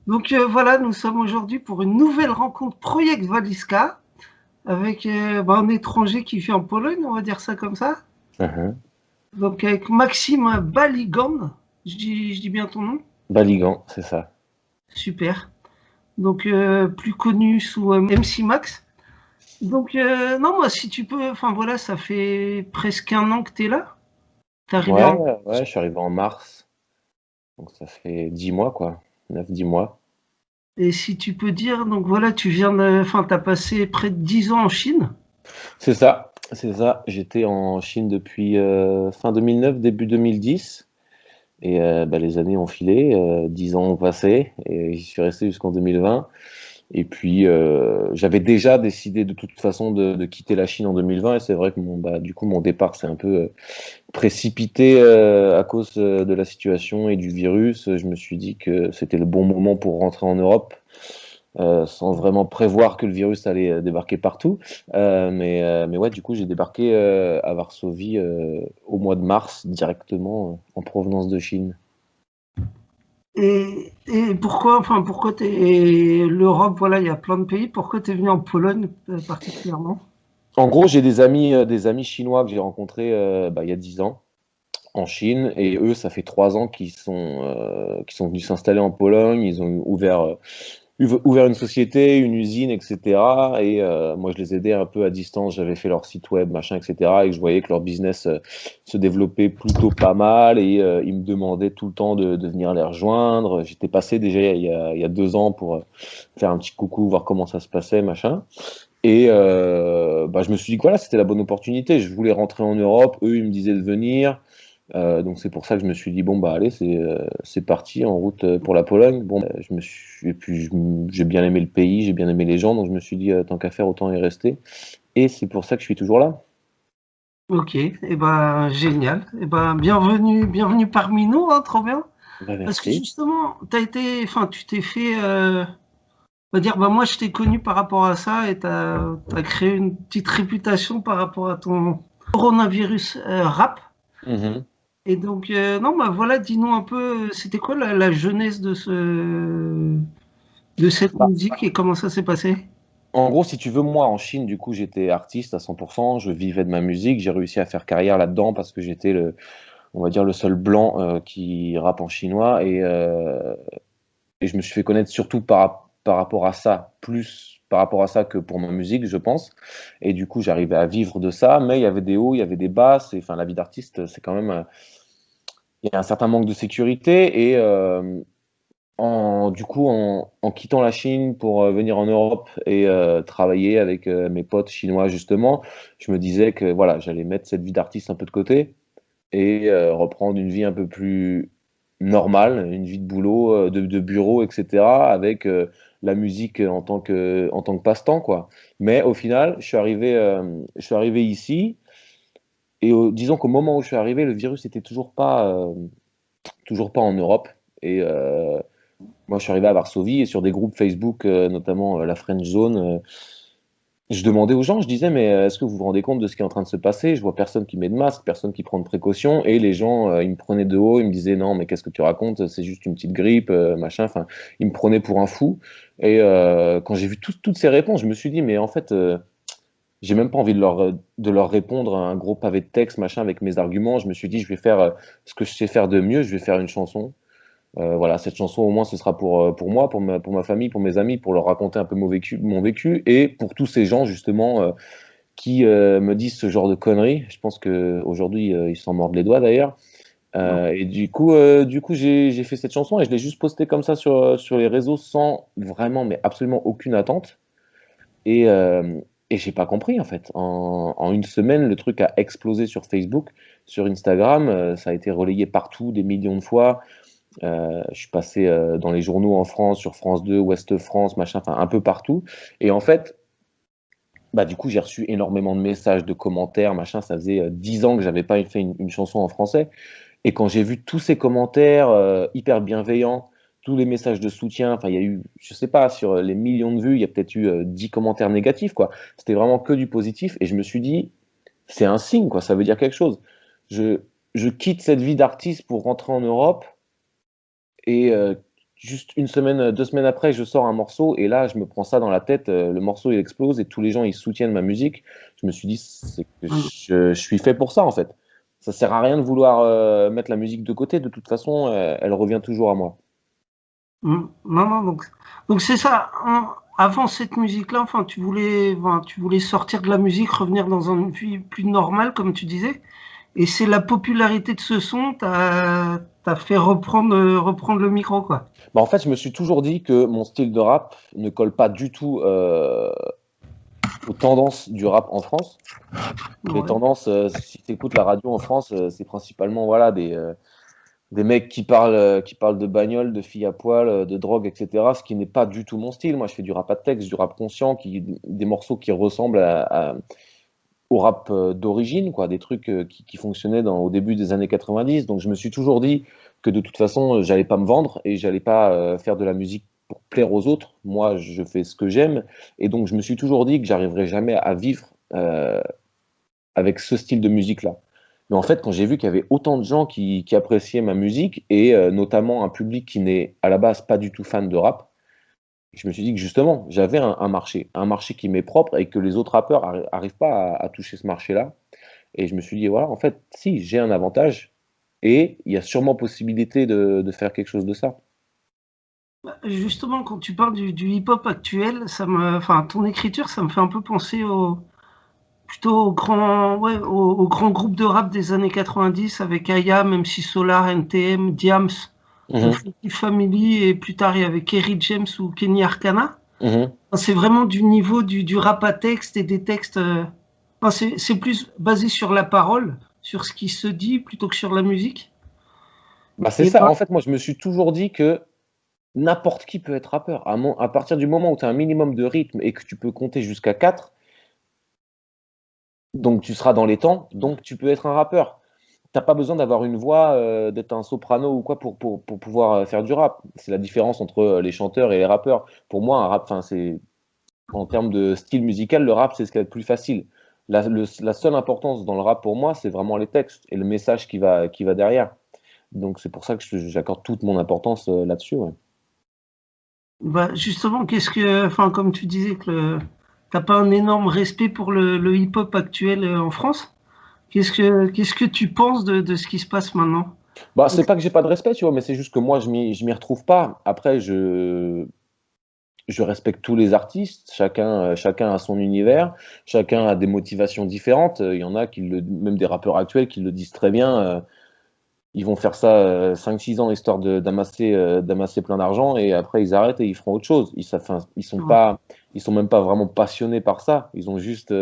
Donc voilà, nous sommes aujourd'hui pour une nouvelle rencontre Project Walizka avec un étranger qui vit en Pologne, on va dire ça comme ça. Mhm. Donc avec Maxime Baligan, je dis bien ton nom? Baligan, c'est ça. Super. Donc plus connu sous MC Max. Donc non, moi si tu peux, enfin voilà, ça fait presque un an que tu es là. T'es arrivé Ouais, en... ouais, je suis arrivé en mars, donc ça fait 10 mois, quoi. 9, 10 mois. Et si tu peux dire, donc voilà, tu viens de... Enfin, t'as passé près de 10 ans en Chine. C'est ça, c'est ça. J'étais en Chine depuis fin 2009, début 2010. Et les années ont filé, 10 ans ont passé, et j'y suis resté jusqu'en 2020. Et puis, j'avais déjà décidé de toute façon de quitter la Chine en 2020, et c'est vrai que du coup, mon départ s'est un peu précipité à cause de la situation et du virus. Je me suis dit que c'était le bon moment pour rentrer en Europe, sans vraiment prévoir que le virus allait débarquer partout. Mais ouais, du coup, j'ai débarqué à Varsovie au mois de mars directement en provenance de Chine. Et pourquoi, enfin, pourquoi t'es l'Europe, voilà, il y a plein de pays. Pourquoi t'es venu en Pologne particulièrement? En gros, j'ai des amis chinois que j'ai rencontrés il y a 10 ans en Chine, et eux, ça fait 3 ans qu'ils sont venus s'installer en Pologne. Ils ont ouvert une société, une usine, etc. Et moi, je les aidais un peu à distance. J'avais fait leur site web, machin, etc. Et je voyais que leur business se développait plutôt pas mal. Et ils me demandaient tout le temps de venir les rejoindre. J'étais passé déjà il y a 2 ans pour faire un petit coucou, voir comment ça se passait, machin. Et je me suis dit que voilà, c'était la bonne opportunité. Je voulais rentrer en Europe. Eux, ils me disaient de venir. Donc c'est pour ça que je me suis dit bon bah allez c'est parti en route pour la Pologne. Bon je me suis et puis j'ai bien aimé le pays, j'ai bien aimé les gens, donc je me suis dit tant qu'à faire autant y rester. Et c'est pour ça que je suis toujours là. Ok, et ben génial. Et ben bienvenue parmi nous, hein, trop bien. Bah Parce que merci. justement, t'as été, enfin, tu t'es fait, on va dire, bah moi je t'ai connu par rapport à ça et t'as créé une petite réputation par rapport à ton coronavirus rap. Mhm. Et donc, non, bah voilà, dis-nous un peu, c'était quoi la jeunesse de cette Bah, musique et comment ça s'est passé? en gros, si tu veux, moi en Chine, du coup, j'étais artiste à 100%, je vivais de ma musique, j'ai réussi à faire carrière là-dedans parce que j'étais on va dire, le seul blanc qui rappe en chinois. Et je me suis fait connaître surtout par rapport à ça, plus par rapport à ça que pour ma musique, je pense. Et du coup, j'arrivais à vivre de ça, mais il y avait des hauts, il y avait des bas. Enfin, la vie d'artiste, c'est quand même, il y a un certain manque de sécurité. Et du coup, en quittant la Chine pour venir en Europe et travailler avec mes potes chinois, justement, je me disais que voilà, j'allais mettre cette vie d'artiste un peu de côté et reprendre une vie un peu plus normale, une vie de boulot, de bureau, etc., avec la musique en tant que passe-temps, quoi. Mais au final, je suis arrivé ici, et disons qu'au moment où je suis arrivé, le virus n'était toujours pas en Europe. Et moi, je suis arrivé à Varsovie, et sur des groupes Facebook, notamment la Friend Zone, je demandais aux gens, je disais, mais est-ce que vous vous rendez compte de ce qui est en train de se passer? Je vois personne qui met de masque, personne qui prend de précautions, et les gens, ils me prenaient de haut, ils me disaient, non, mais qu'est-ce que tu racontes? C'est juste une petite grippe, machin. Enfin, ils me prenaient pour un fou. Et quand j'ai vu toutes ces réponses, je me suis dit, mais en fait, j'ai même pas envie de leur répondre à un gros pavé de texte, machin, avec mes arguments. Je me suis dit, je vais faire ce que je sais faire de mieux, je vais faire une chanson. Voilà, cette chanson, au moins, ce sera pour moi, pour ma famille, pour mes amis, pour leur raconter un peu mon vécu, et pour tous ces gens, justement, qui me disent ce genre de conneries. Je pense qu'aujourd'hui, ils s'en mordent les doigts d'ailleurs. Et du coup j'ai fait cette chanson et je l'ai juste postée comme ça sur les réseaux sans vraiment, mais absolument aucune attente. Et, euh, et j'ai pas compris en fait. En une semaine, le truc a explosé sur Facebook, sur Instagram. Ça a été relayé partout, des millions de fois. Je suis passé dans les journaux en France, sur France 2, Ouest France, machin, enfin un peu partout. Et en fait, du coup, j'ai reçu énormément de messages, de commentaires, machin. Ça faisait 10 ans que j'avais pas fait une chanson en français. Et quand j'ai vu tous ces commentaires hyper bienveillants, tous les messages de soutien, enfin, il y a eu, je sais pas, sur les millions de vues, il y a peut-être eu 10 commentaires négatifs, quoi. C'était vraiment que du positif. Et je me suis dit, c'est un signe, quoi. Ça veut dire quelque chose. Je, je quitte cette vie d'artiste pour rentrer en Europe et juste une semaine, 2 semaines après, je sors un morceau et là, je me prends ça dans la tête. Le morceau, il explose et tous les gens, ils soutiennent ma musique. Je me suis dit, c'est que Mm. je suis fait pour ça, en fait. Ça sert à rien de vouloir mettre la musique de côté. De toute façon, elle revient toujours à moi. Non, non, donc c'est ça. Avant cette musique-là, enfin, tu voulais sortir de la musique, revenir dans une vie plus normale, comme tu disais. Et c'est la popularité de ce son t'a fait reprendre le micro, quoi. Bah, en fait, je me suis toujours dit que mon style de rap ne colle pas du tout aux tendances du rap en France. Les Ouais. tendances, si tu écoutes la radio en France, c'est principalement voilà, des mecs qui parlent de bagnole, de filles à poil, de drogue, etc. Ce qui n'est pas du tout mon style. Moi, je fais du rap à texte, du rap conscient, des morceaux qui ressemblent au rap d'origine, quoi, des trucs qui fonctionnaient au début des années 90. Donc, je me suis toujours dit que de toute façon, j'allais pas me vendre et j'allais pas faire de la musique pour plaire aux autres. Moi, je fais ce que j'aime. Et donc, je me suis toujours dit que j'arriverais jamais à vivre avec ce style de musique-là. Mais en fait, quand j'ai vu qu'il y avait autant de gens qui appréciaient ma musique, et notamment un public qui n'est à la base pas du tout fan de rap, je me suis dit que justement, j'avais un marché qui m'est propre et que les autres rappeurs n'arrivent pas à toucher ce marché-là. Et je me suis dit, voilà, en fait, si, j'ai un avantage, et il y a sûrement possibilité de faire quelque chose de ça. Bah, justement, quand tu parles du hip-hop actuel, enfin, ton écriture, ça me fait un peu penser plutôt au grand groupe de rap des années 90 avec IAM, MC Solar, NTM, Diams, Mhm, Funky Family et plus tard il y avait Kerry James ou Kenny Arcana. mhm. Enfin, c'est vraiment du niveau du rap à texte et des textes. Enfin, c'est plus basé sur la parole, sur ce qui se dit plutôt que sur la musique. Bah, c'est Et ça. ben, En fait, moi, je me suis toujours dit que n'importe qui peut être rappeur. À partir du moment où tu as un minimum de rythme et que tu peux compter jusqu'à 4, donc tu seras dans les temps, donc tu peux être un rappeur. T'as pas besoin d'avoir une voix, d'être un soprano ou quoi pour pouvoir faire du rap. C'est la différence entre les chanteurs et les rappeurs. Pour moi, un rap, enfin, c'est en termes de style musical, le rap, c'est ce qui est le plus facile. La seule importance dans le rap pour moi, c'est vraiment les textes et le message qui va derrière. Donc c'est pour ça que j'accorde toute mon importance là-dessus. Ouais. bah, justement, enfin, comme tu disais t'as pas un énorme respect pour le hip-hop actuel en France. Qu'est-ce que tu penses de ce qui se passe maintenant? Bah, c'est pas que j'ai pas de respect, tu vois, mais c'est juste que moi, je m'y retrouve pas. Après, je respecte tous les artistes, chacun a son univers, chacun a des motivations différentes. Il y en a même des rappeurs actuels qui le disent très bien. Ils vont faire ça 5-6 ans histoire d'amasser plein d'argent et après ils arrêtent et ils feront autre chose. Enfin, Ouais. ils sont même pas vraiment passionnés par ça. Ils ont juste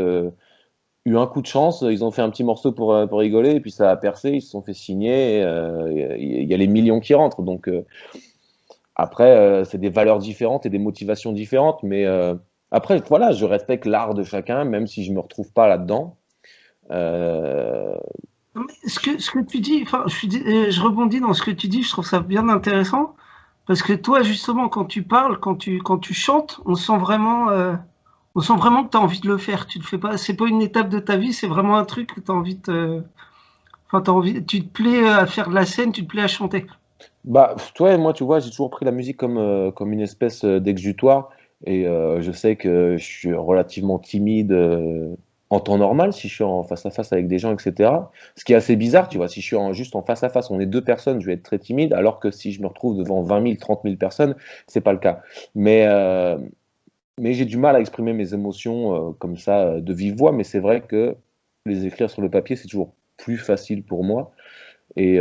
eu un coup de chance. Ils ont fait un petit morceau pour rigoler et puis ça a percé. Ils se sont fait signer. Il y a les millions qui rentrent. Donc après, c'est des valeurs différentes et des motivations différentes. Mais après, voilà, je respecte l'art de chacun, même si je me retrouve pas là-dedans. Euh, Non, mais ce que tu dis, enfin, je rebondis dans ce que tu dis, je trouve ça bien intéressant, parce que toi, justement, quand tu parles, quand tu chantes, on sent vraiment que tu as envie de le faire. Tu le fais pas, c'est pas une étape de ta vie, c'est vraiment un truc que tu as envie enfin, tu te plais à faire de la scène, tu te plais à chanter. Bah, toi, moi, tu vois, j'ai toujours pris la musique comme une espèce d'exutoire. Et je sais que je suis relativement timide en temps normal, si je suis en face à face avec des gens, etc. Ce qui est assez bizarre, tu vois, si je suis juste en face à face, on est deux personnes, je vais être très timide, alors que si je me retrouve devant 20 000, 30 000 personnes, c'est pas le cas. Mais, euh, mais j'ai du mal à exprimer mes émotions comme ça, de vive voix, mais c'est vrai que les écrire sur le papier, c'est toujours plus facile pour moi. Et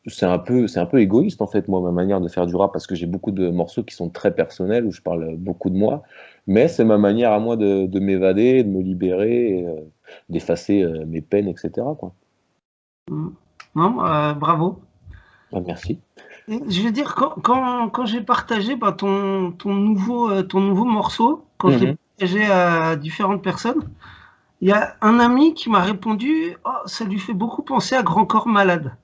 c'est un peu égoïste en fait, moi, ma manière de faire du rap, parce que j'ai beaucoup de morceaux qui sont très personnels, où je parle beaucoup de moi, mais c'est ma manière à moi de m'évader, de me libérer, et, d'effacer mes peines, etc., quoi. Mm. Non, bravo. Ah, merci. Et je veux dire, quand j'ai partagé bah, ton nouveau morceau, quand je l'ai Mhm. partagé à différentes personnes, il y a un ami qui m'a répondu, oh, ça lui fait beaucoup penser à Grand Corps Malade.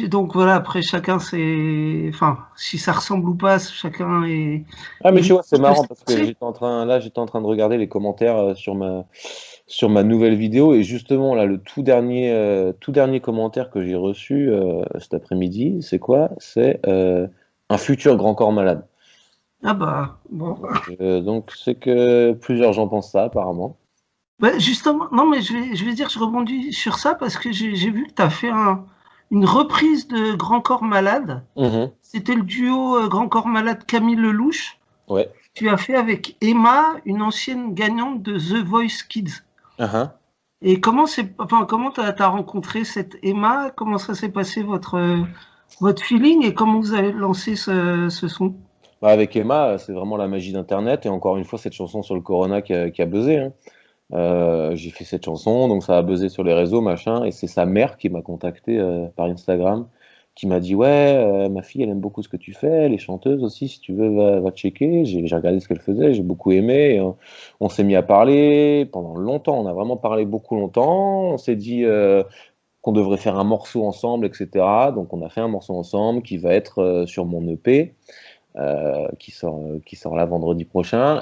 Donc voilà, après chacun c'est, enfin, si ça ressemble ou pas, chacun est. Ah, mais Et tu vois, c'est ce que marrant parce que c'est, j'étais en train de regarder les commentaires sur ma nouvelle vidéo et justement, là, le tout dernier commentaire que j'ai reçu cet après-midi, c'est quoi? C'est Un futur grand corps malade. Ah bah, bon. Donc c'est que plusieurs gens pensent ça apparemment. Bah, justement, non, mais je vais dire, je rebondis sur ça parce que j'ai vu que tu as fait une reprise de Grand Corps Malade. Mhm. C'était le duo Grand Corps Malade Camille Lelouch. Ouais. Tu as fait avec Emma, une ancienne gagnante de The Voice Kids. Uh-huh. Et comment t'as rencontré cette Emma? Comment ça s'est passé votre feeling et comment vous avez lancé ce son? Bah, avec Emma, c'est vraiment la magie d'Internet et encore une fois cette chanson sur le Corona qui a buzzé, hein. J'ai fait cette chanson, donc ça a buzzé sur les réseaux, machin, et c'est sa mère qui m'a contacté par Instagram, qui m'a dit ouais, ma fille elle aime beaucoup ce que tu fais, elle est chanteuse aussi, si tu veux va checker. J'ai regardé ce qu'elle faisait, j'ai beaucoup aimé, et on s'est mis à parler pendant longtemps, on a vraiment parlé beaucoup longtemps, on s'est dit qu'on devrait faire un morceau ensemble, etc. Donc on a fait un morceau ensemble qui va être sur mon EP, qui sort là vendredi prochain.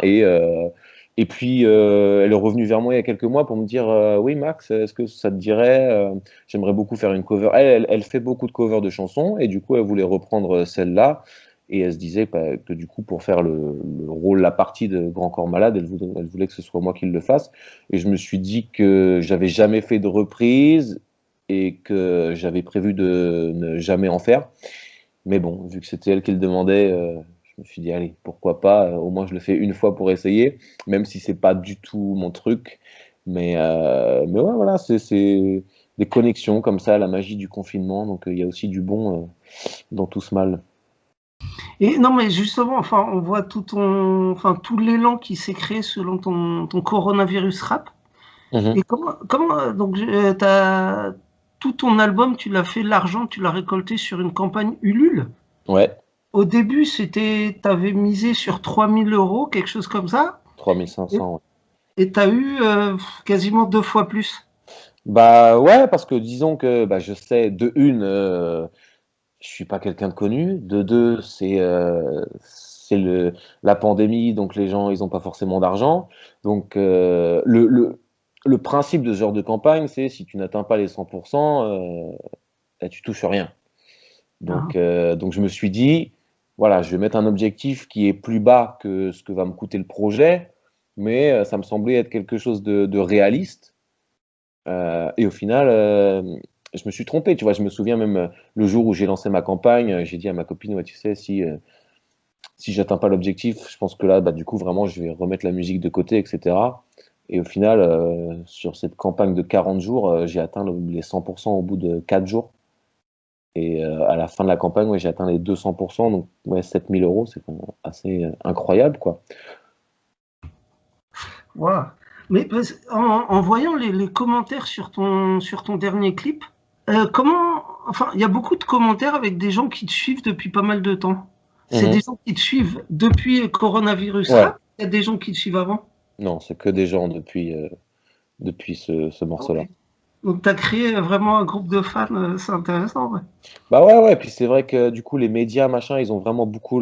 Et puis, elle est revenue vers moi il y a quelques mois pour me dire oui, Max, est-ce que ça te dirait j'aimerais beaucoup faire une cover. Elle fait beaucoup de covers de chansons et du coup, elle voulait reprendre celle-là. Et elle se disait que du coup, pour faire le rôle, la partie de Grand Corps Malade, elle voulait que ce soit moi qui le fasse. Et je me suis dit que j'avais jamais fait de reprise et que j'avais prévu de ne jamais en faire. Mais bon, vu que c'était elle qui le demandait, je me suis dit, allez, pourquoi pas, au moins je le fais une fois pour essayer, même si c'est pas du tout mon truc. Mais ouais, voilà, c'est des connexions comme ça, la magie du confinement. Donc il y a aussi du bon dans tout ce mal. Et non, mais justement, enfin, on voit tout l'élan qui s'est créé selon ton coronavirus rap. Mhm. Et donc, tout ton album, tu l'as fait, l'argent, tu l'as récolté sur une campagne Ulule. Ouais, Au début, t'avais misé sur 3 000 euros, quelque chose comme ça, et 3500. Ouais. et t'as eu quasiment 2 fois plus. Bah ouais, parce que disons que bah, je sais, de une, je suis pas quelqu'un de connu. De deux, c'est la pandémie, donc les gens, ils ont pas forcément d'argent. Donc le principe de ce genre de campagne, c'est si tu n'atteins pas les 100%, bah, tu touches rien. Ah, Donc je me suis dit, voilà, je vais mettre un objectif qui est plus bas que ce que va me coûter le projet, mais ça me semblait être quelque chose de réaliste. Et au final, je me suis trompé, tu vois. Je me souviens même le jour où j'ai lancé ma campagne, j'ai dit à ma copine, ouais, tu sais, si j'atteins pas l'objectif, je pense que là, bah, du coup, vraiment, je vais remettre la musique de côté, etc. Et au final, sur cette campagne de 40 jours, j'ai atteint les 100% au bout de 4 jours. Et à la fin de la campagne, ouais, j'ai atteint les 200%, donc ouais, 7 000 euros, c'est quand même assez incroyable, quoi. voilà. Mais en voyant les commentaires sur ton dernier clip, enfin, il y a beaucoup de commentaires avec des gens qui te suivent depuis pas mal de temps. C'est des Mhm. gens qui te suivent depuis Coronavirus Ouais, Rap. Il y a des gens qui te suivent avant. non, c'est que des gens depuis ce Ok. morceau-là. Donc, tu as créé vraiment un groupe de fans, c'est intéressant. Ouais. Bah ouais, ouais, puis c'est vrai que du coup, les médias, machin, ils ont vraiment beaucoup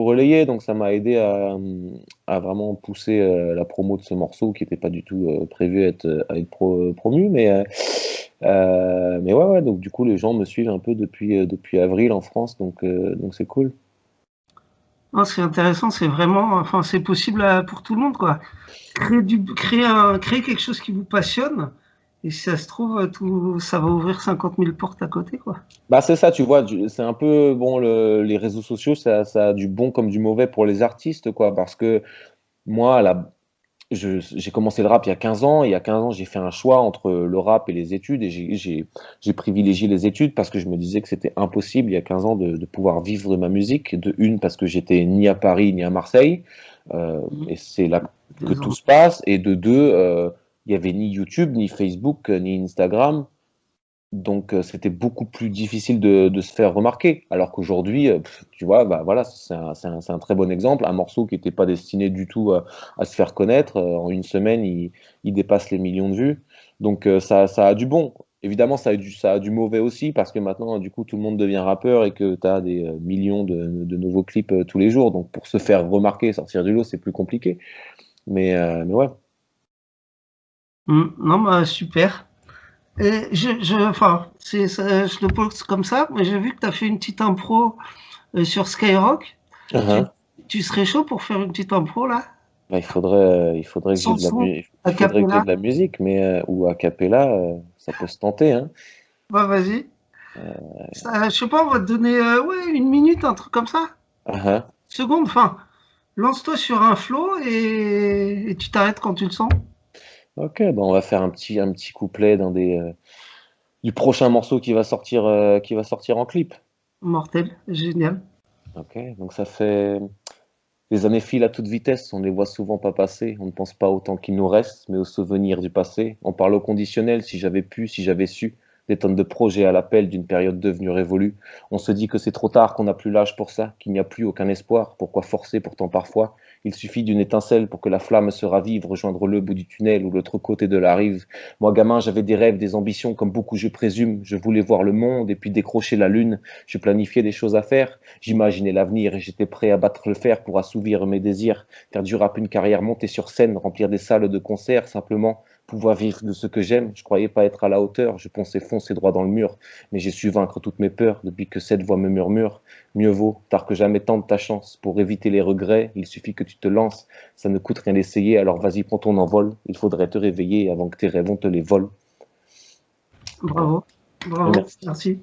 relayé, donc ça m'a aidé à vraiment pousser la promo de ce morceau qui n'était pas du tout prévu à être promu, mais ouais, ouais, donc du coup, les gens me suivent un peu depuis avril en France, donc c'est cool. Non, c'est intéressant, c'est vraiment, enfin, c'est possible pour tout le monde, quoi. Créer quelque chose qui vous passionne, et si ça se trouve, ça va ouvrir 50 000 portes à côté, quoi. Bah c'est ça, tu vois, c'est un peu, bon, les réseaux sociaux, ça a du bon comme du mauvais pour les artistes, quoi, parce que moi, j'ai commencé le rap il y a 15 ans. Et il y a 15 ans, j'ai fait un choix entre le rap et les études. Et j'ai privilégié les études parce que je me disais que c'était impossible il y a 15 ans de pouvoir vivre de ma musique. De une, parce que j'étais ni à Paris ni à Marseille. Et c'est là que Des tout ans. se passe. Et de deux, il y avait ni YouTube, ni Facebook, ni Instagram. Donc c'était beaucoup plus difficile de se faire remarquer. Alors qu'aujourd'hui, tu vois, bah voilà, c'est un très bon exemple. Un morceau qui n'était pas destiné du tout à se faire connaître, en une semaine, il dépasse les millions de vues. Donc ça a du bon. Évidemment, ça a du mauvais aussi, parce que maintenant, du coup, tout le monde devient rappeur et que tu as des millions de nouveaux clips tous les jours. Donc pour se faire remarquer, sortir du lot, c'est plus compliqué. Mais ouais. Non, bah, super. Et enfin, je le pose comme ça, mais j'ai vu que tu as fait une petite impro sur Skyrock. Tu, Uhum. tu serais chaud pour faire une petite impro là? Bah, il faudrait que j'ai de la Chanson, a il faudrait que j'ai cappella? de la musique, mais ou a cappella, ça peut se tenter, hein. Bah vas-y. Je sais pas, on va te donner ouais, 1 minute, un truc comme ça. Uhum. Seconde, enfin, lance-toi sur un flow et tu t'arrêtes quand tu le sens. Ok, bah on va faire un petit couplet du prochain morceau qui va sortir en clip. Mortel, génial. Ok, donc ça fait les années filent à toute vitesse, on ne les voit souvent pas passer, on ne pense pas au temps qu'il nous reste, mais aux souvenirs du passé. On parle au conditionnel, si j'avais pu, si j'avais su, des tonnes de projets à l'appel d'une période devenue révolue. On se dit que c'est trop tard, qu'on n'a plus l'âge pour ça, qu'il n'y a plus aucun espoir. Pourquoi forcer pourtant parfois? Il suffit d'une étincelle pour que la flamme se ravive, rejoindre le bout du tunnel ou l'autre côté de la rive. Moi, gamin, j'avais des rêves, des ambitions, comme beaucoup je présume. Je voulais voir le monde et puis décrocher la lune. Je planifiais des choses à faire. J'imaginais l'avenir et j'étais prêt à battre le fer pour assouvir mes désirs, faire du rap une carrière, monter sur scène, remplir des salles de concert, simplement pouvoir vivre de ce que j'aime. Je croyais pas être à la hauteur, je pensais foncer droit dans le mur, mais j'ai su vaincre toutes mes peurs depuis que cette voix me murmure. Mieux vaut, tard que jamais, tente ta chance. Pour éviter les regrets, il suffit que tu te lances. Ça ne coûte rien d'essayer, alors vas-y, prends ton envol. Il faudrait te réveiller avant que tes rêves on te les volent. Voilà. Bravo, bravo, Merci. merci.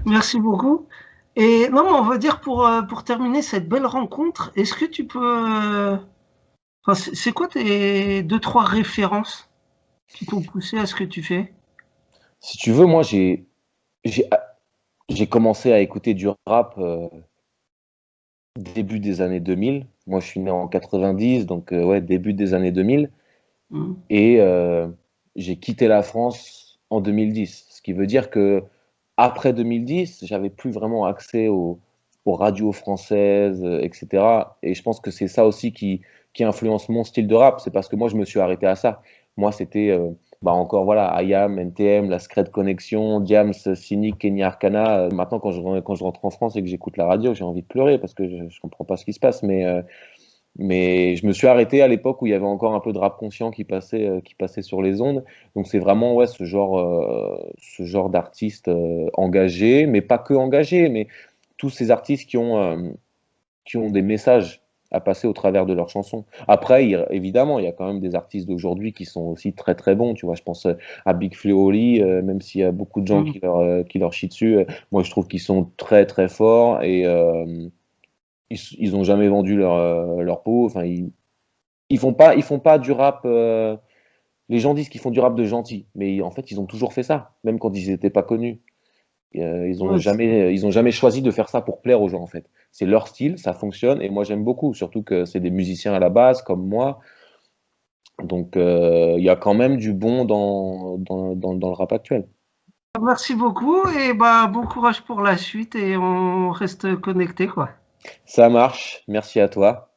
Merci beaucoup. Et non, mais on va dire pour terminer cette belle rencontre, est-ce que tu peux... enfin, c'est quoi tes deux, trois références qui t'ont poussé à ce que tu fais? Si tu veux, moi, j'ai, j'ai commencé à écouter du rap début des années 2000. Moi, je suis né en 90, donc ouais, début des années 2000. Hmm. Et j'ai quitté la France en 2010. Ce qui veut dire que après 2010, j'avais plus vraiment accès aux radios françaises, etc. Et je pense que c'est ça aussi qui influence mon style de rap. C'est parce que moi, je me suis arrêté à ça. Moi, c'était bah encore voilà, IAM, NTM, la Secret Connection, Diams, Cynic, Kenya Arcana. Maintenant, quand je rentre en France et que j'écoute la radio, j'ai envie de pleurer parce que je comprends pas ce qui se passe. Mais je me suis arrêté à l'époque où il y avait encore un peu de rap conscient qui passait sur les ondes. Donc c'est vraiment ouais, ce genre d'artistes engagés, mais pas que engagés, mais tous ces artistes qui ont des messages à passer au travers de leurs chansons. Après, évidemment, il y a quand même des artistes d'aujourd'hui qui sont aussi très très bons. Tu vois, je pense à Big Flo Oli, même s'il y a beaucoup de gens Hmm. qui leur chient dessus. Moi, je trouve qu'ils sont très très forts et ils ont jamais vendu leur peau. Enfin, ils font pas du rap. Les gens disent qu'ils font du rap de gentil, mais en fait, ils ont toujours fait ça, même quand ils n'étaient pas connus. Ouais, Ils ont jamais choisi de faire ça pour plaire aux gens, en fait. C'est leur style, ça fonctionne, et moi j'aime beaucoup, surtout que c'est des musiciens à la base, comme moi. Donc, il y a quand même du bon dans le rap actuel. merci beaucoup et bah bon courage pour la suite et on reste connecté quoi. Ça marche, merci à toi.